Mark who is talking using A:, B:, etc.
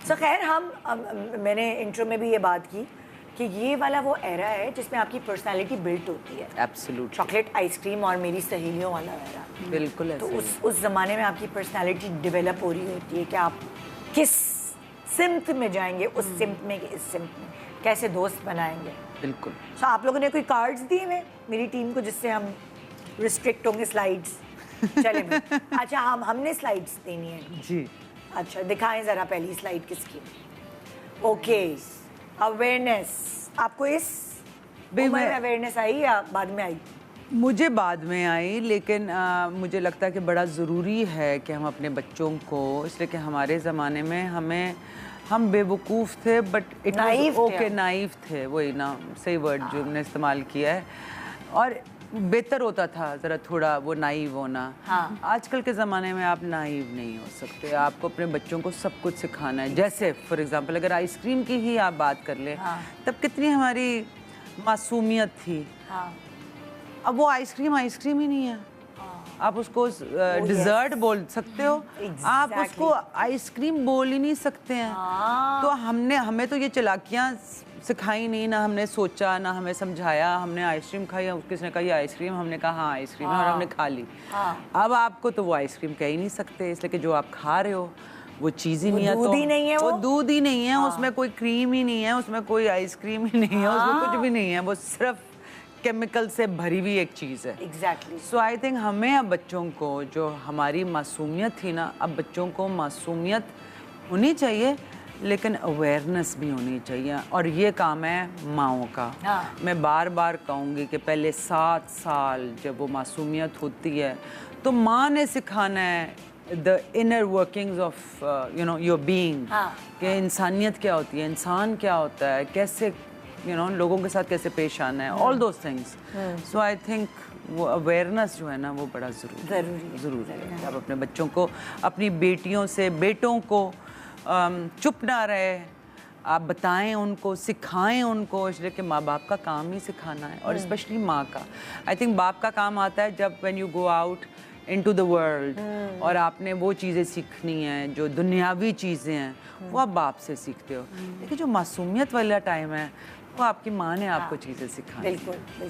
A: सो खैर मैंने इंट्रो में भी ये बात की कि ये वाला वो एरा है जिसमें आपकी पर्सनालिटी बिल्ट होती है।
B: एब्सोल्युटली।
A: चॉकलेट आइसक्रीम और मेरी सहेलियों वाला एरा,
B: बिल्कुल
A: तो
B: ऐसे
A: उस ज़माने में आपकी पर्सनालिटी डेवलप हो रही होती है कि आप किस सिमत में जाएंगे, उस सिमत में कि इस सिमत में कैसे दोस्त बनाएंगे।
B: बिल्कुल।
A: सो आप लोगों ने कोई कार्ड्स दिए हुए मेरी टीम को जिससे हम रिस्ट्रिक्ट होंगे स्लाइड्स? चले भाई। अच्छा, हमने स्लाइड्स देनी है
B: जी।
A: अच्छा, दिखाएं ज़रा पहली स्लाइड किसकी। Okay, awareness. आपको इस उम्र में अवेयरनेस आई या बाद में आई?
B: मुझे बाद में आई, लेकिन मुझे लगता है कि बड़ा ज़रूरी है कि हम अपने बच्चों को, इसलिए कि हमारे ज़माने में हम बेवकूफ़ थे, but it was okay, naive थे, वही ना सही वर्ड जो हमने इस्तेमाल किया है, और बेहतर होता था ज़रा थोड़ा वो नाइव होना।
A: हाँ।
B: आजकल के ज़माने में आप नाइव नहीं हो सकते, आपको अपने बच्चों को सब कुछ सिखाना है। जैसे फॉर एग्जांपल अगर आइसक्रीम की ही आप बात कर लें,
A: हाँ।
B: तब कितनी हमारी मासूमियत थी।
A: हाँ।
B: अब वो आइसक्रीम ही नहीं है। आप उसको डिजर्ट बोल सकते हो, आप उसको आइसक्रीम बोल ही नहीं सकते हैं। तो हमें तो ये चालाकियाँ सिखाई नहीं, ना हमने सोचा, ना हमें समझाया। हमने आइसक्रीम खाई, किसी ने कहा ये आइसक्रीम, हमने कहा हाँ आइसक्रीम है, और हमने खा ली। अब आपको तो वो आइसक्रीम कह ही नहीं सकते, इसलिए कि जो आप खा रहे हो वो चीज़ ही नहीं है,
A: दूध ही नहीं है,
B: वो दूध ही नहीं है, उसमें कोई क्रीम ही नहीं है, उसमें कोई आइसक्रीम ही नहीं है, उसमें कुछ भी नहीं है, वो सिर्फ केमिकल से भरी हुई एक चीज़ है।
A: एग्जैक्टली।
B: सो आई थिंक हमें अब बच्चों को, जो हमारी मासूमियत थी ना, अब बच्चों को मासूमियत होनी चाहिए, लेकिन अवेयरनेस भी होनी चाहिए, और ये काम है माँओं का। मैं बार बार कहूँगी कि पहले 7 साल जब वो मासूमियत होती है तो माँ ने सिखाना है the inner workings of your being, कि इंसानियत क्या होती है, इंसान क्या होता है, कैसे लोगों के साथ कैसे पेश आना है, all those things. So I think वो अवेयरनेस जो है ना वो बड़ा ज़रूरी है। आप अपने बच्चों को, अपनी बेटियों से बेटों को चुप ना रहे, आप बताएं उनको, सिखाएं उनको, इसलिए कि माँ बाप का काम ही सिखाना है, और स्पेशली माँ का। आई थिंक बाप का काम आता है जब when you go out into the world, और आपने वो चीज़ें सीखनी हैं जो दुनियावी चीज़ें हैं, वो आप बाप से सीखते हो। लेकिन जो मासूमियत वाला टाइम है वो आपकी माँ ने आपको चीज़ें सिखाई।
A: बिल्कुल।